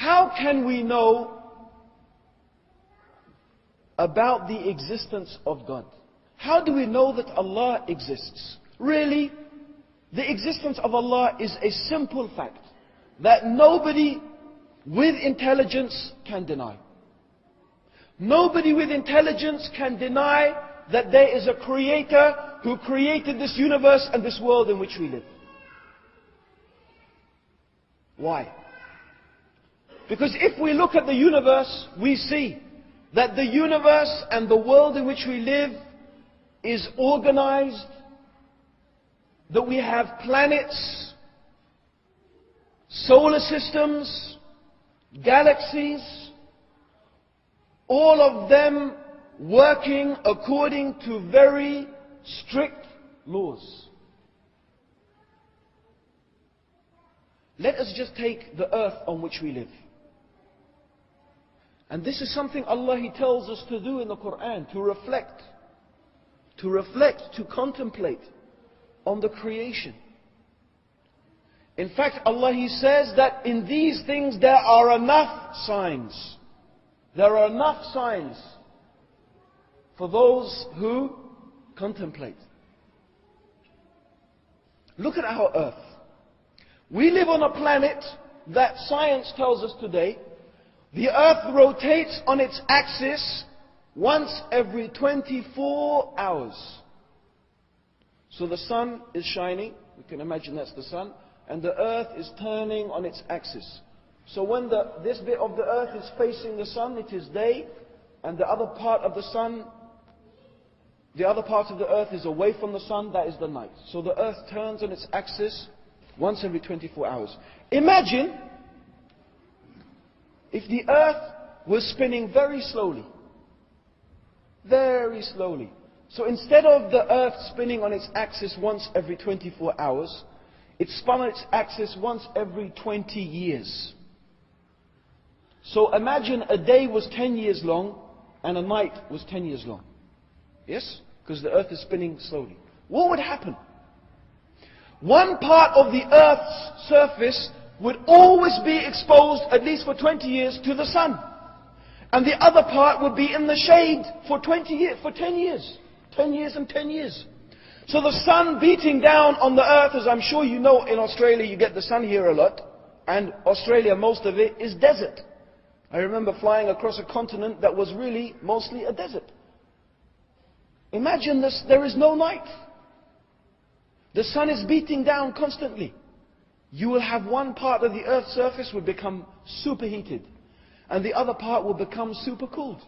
how can we know about the existence of God? How do we know that Allah exists? Really, the existence of Allah is a simple fact that nobody with intelligence can deny. Nobody with intelligence can deny that there is a creator who created this universe and this world in which we live. Why? Because if we look at the universe, we see that the universe and the world in which we live is organized, that we have planets, solar systems, galaxies, all of them working according to very strict laws. Let us just take the earth on which we live. And this is something Allah He tells us to do in the Quran, to reflect, to contemplate on the creation. In fact, Allah He says that in these things there are enough signs. There are enough signs for those who contemplate. Look at our earth. We live on a planet that science tells us today, the earth rotates on its axis once every 24 hours. So the sun is shining, we can imagine that's the sun, and the earth is turning on its axis. So when this bit of the earth is facing the sun, it is day, and the other part of the sun, the other part of the earth is away from the sun, that is the night. So the earth turns on its axis once every 24 hours. Imagine if the earth was spinning very slowly. Very slowly. So instead of the earth spinning on its axis once every 24 hours, it spun on its axis once every 20 years. So imagine a day was 10 years long and a night was 10 years long. Yes? Because the earth is spinning slowly. What would happen? One part of the earth's surface would always be exposed, at least for 20 years, to the sun. And the other part would be in the shade for 10 years. 10 years and 10 years. So the sun beating down on the earth, as I'm sure you know, in Australia you get the sun here a lot. And Australia, most of it is desert. I remember flying across a continent that was really mostly a desert. Imagine this, there is no night. The sun is beating down constantly. You will have one part of the earth's surface will become superheated, and the other part will become super cooled.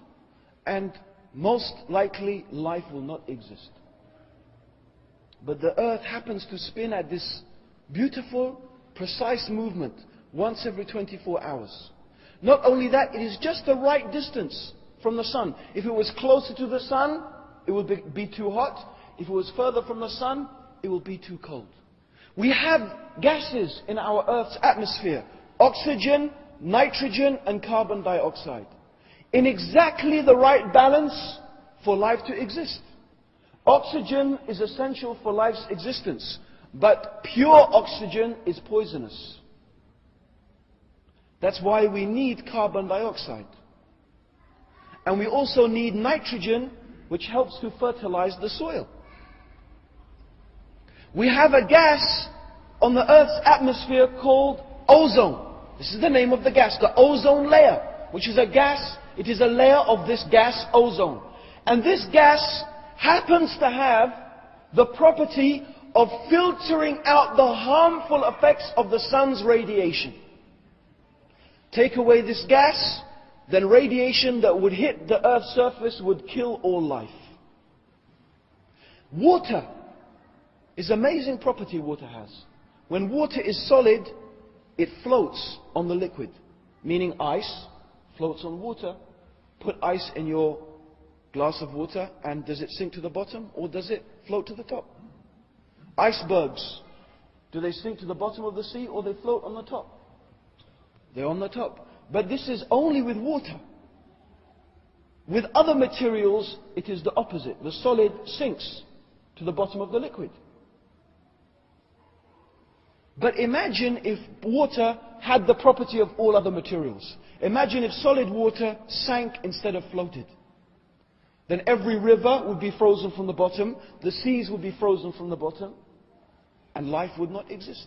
And most likely life will not exist. But the earth happens to spin at this beautiful, precise movement once every 24 hours. Not only that, it is just the right distance from the sun. If it was closer to the sun, it would be too hot. If it was further from the sun, it will be too cold. We have gases in our Earth's atmosphere. Oxygen, nitrogen and carbon dioxide. In exactly the right balance for life to exist. Oxygen is essential for life's existence. But pure oxygen is poisonous. That's why we need carbon dioxide. And we also need nitrogen, which helps to fertilize the soil. We have a gas on the Earth's atmosphere called ozone. This is the name of the gas, the ozone layer, which is a gas, it is a layer of this gas, ozone. And this gas happens to have the property of filtering out the harmful effects of the sun's radiation. Take away this gas, then radiation that would hit the Earth's surface would kill all life. Water is amazing property water has. When water is solid, it floats on the liquid. Meaning ice floats on water. Put ice in your glass of water and does it sink to the bottom or does it float to the top? Icebergs, do they sink to the bottom of the sea or they float on the top? They're on the top. But this is only with water. With other materials, it is the opposite. The solid sinks to the bottom of the liquid. But imagine if water had the property of all other materials. Imagine if solid water sank instead of floated. Then every river would be frozen from the bottom, the seas would be frozen from the bottom, and life would not exist.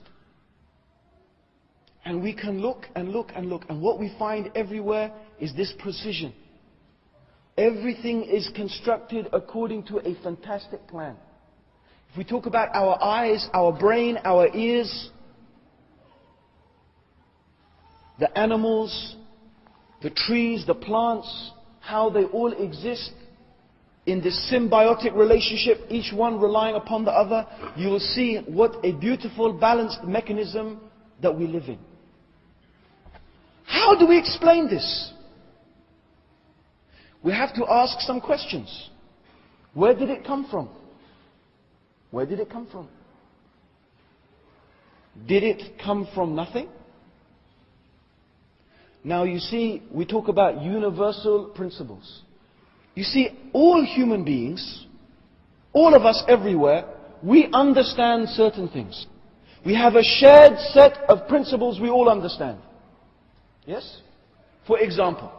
And we can look and look and look, and what we find everywhere is this precision. Everything is constructed according to a fantastic plan. If we talk about our eyes, our brain, our ears, the animals, the trees, the plants, how they all exist in this symbiotic relationship, each one relying upon the other, you will see what a beautiful, balanced mechanism that we live in. How do we explain this? We have to ask some questions. Where did it come from? Where did it come from? Did it come from nothing? Now you see, we talk about universal principles. You see, all human beings, all of us everywhere, we understand certain things. We have a shared set of principles we all understand. Yes? For example,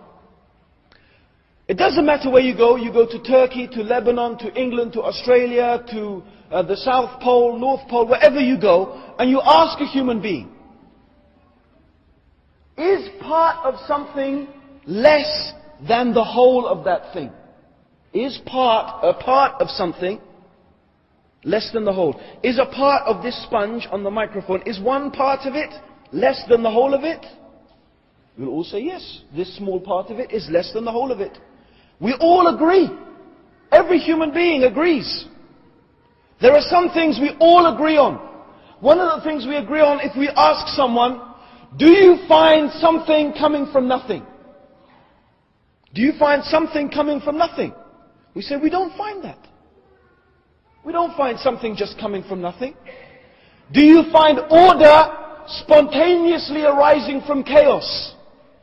it doesn't matter where you go to Turkey, to Lebanon, to England, to Australia, to the South Pole, North Pole, wherever you go, and you ask a human being, is part of something less than the whole of that thing? Is a part of something less than the whole? Is a part of this sponge on the microphone, is one part of it less than the whole of it? We'll all say yes, this small part of it is less than the whole of it. We all agree. Every human being agrees. There are some things we all agree on. One of the things we agree on, if we ask someone, do you find something coming from nothing? Do you find something coming from nothing? We say we don't find that. We don't find something just coming from nothing. Do you find order spontaneously arising from chaos?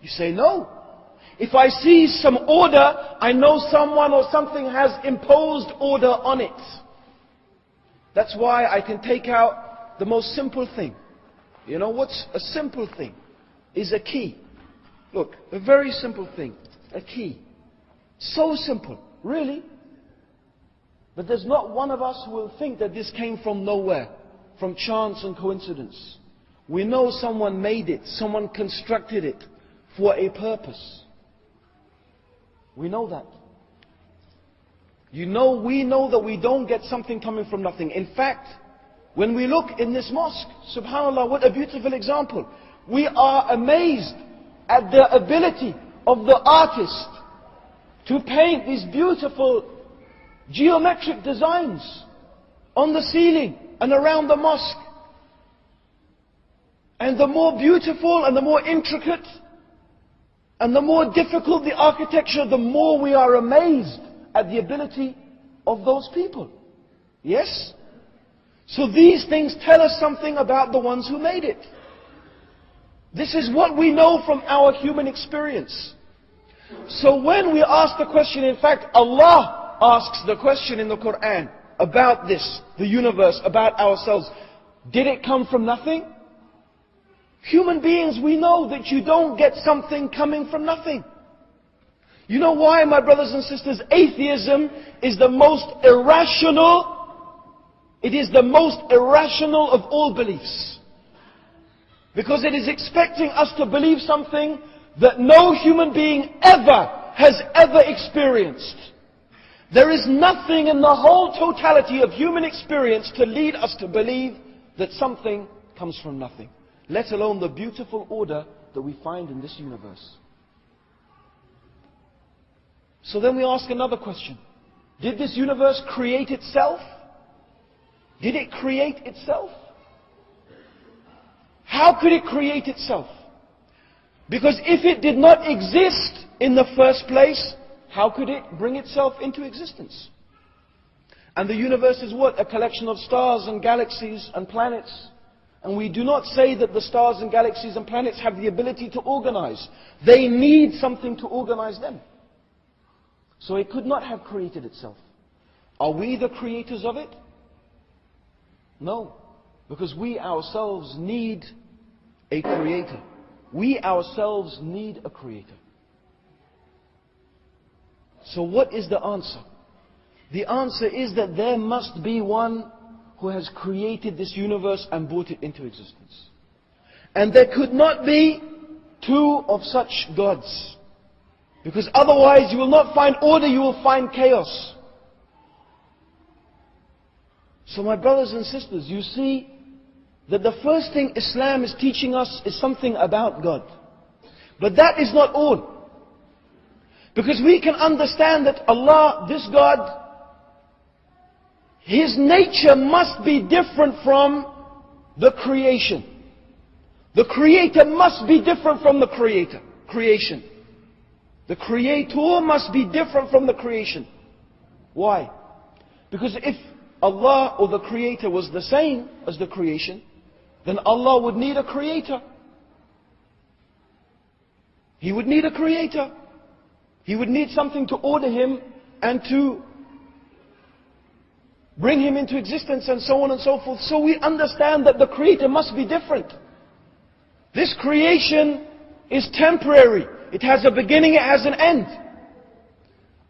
You say no. If I see some order, I know someone or something has imposed order on it. That's why I can take out the most simple thing. You know what's a simple thing? Is a key. Look, a very simple thing. A key. So simple. Really? But there's not one of us who will think that this came from nowhere. From chance and coincidence. We know someone made it. Someone constructed it. For a purpose. We know that. We know that we don't get something coming from nothing. In fact, when we look in this mosque, subhanAllah, what a beautiful example. We are amazed at the ability of the artist to paint these beautiful geometric designs on the ceiling and around the mosque. And the more beautiful and the more intricate and the more difficult the architecture, the more we are amazed at the ability of those people. Yes? So these things tell us something about the ones who made it. This is what we know from our human experience. So when we ask the question, in fact, Allah asks the question in the Quran about this, the universe, about ourselves. Did it come from nothing? Human beings, we know that you don't get something coming from nothing. You know why, my brothers and sisters? Atheism is the most irrational. It is the most irrational of all beliefs. Because it is expecting us to believe something that no human being has ever experienced. There is nothing in the whole totality of human experience to lead us to believe that something comes from nothing. Let alone the beautiful order that we find in this universe. So then we ask another question. Did this universe create itself? Did it create itself? How could it create itself? Because if it did not exist in the first place, how could it bring itself into existence? And the universe is what? A collection of stars and galaxies and planets. And we do not say that the stars and galaxies and planets have the ability to organize. They need something to organize them. So it could not have created itself. Are we the creators of it? No. Because we ourselves need a creator. we ourselves need a creator. So what is the answer? The answer is that there must be one who has created this universe and brought it into existence. And there could not be two of such gods. Because otherwise you will not find order, you will find chaos. So my brothers and sisters, you see that the first thing Islam is teaching us is something about God. But that is not all. Because we can understand that Allah, this God, His nature must be different from the creation. The Creator must be different from the creation. The Creator must be different from the creation. Why? Because if Allah or the Creator was the same as the creation, then Allah would need a Creator. He would need a Creator. He would need something to order Him and to bring Him into existence and so on and so forth. So we understand that the Creator must be different. This creation is temporary. It has a beginning, it has an end.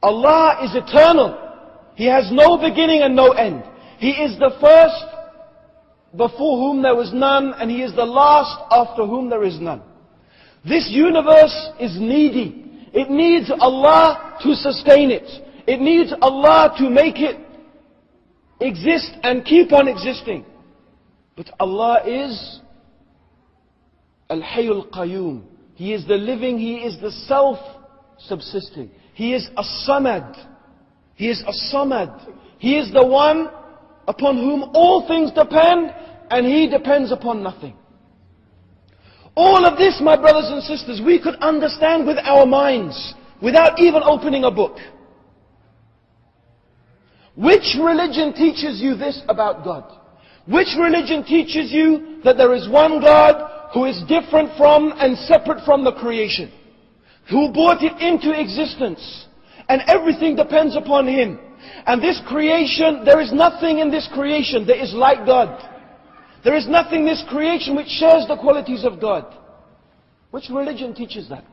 Allah is eternal. He has no beginning and no end. He is the first before whom there was none, and He is the last after whom there is none. This universe is needy. It needs Allah to sustain it. It needs Allah to make it exist and keep on existing. But Allah is Al-Hayyul Qayyum. He is the living, He is the self-subsisting. He is As-Samad. He is As-Samad. He is the one upon whom all things depend, and He depends upon nothing. All of this, my brothers and sisters, we could understand with our minds, without even opening a book. Which religion teaches you this about God? Which religion teaches you that there is one God who is different from and separate from the creation? Who brought it into existence? And everything depends upon Him. And this creation, there is nothing in this creation that is like God. There is nothing in this creation which shares the qualities of God. Which religion teaches that?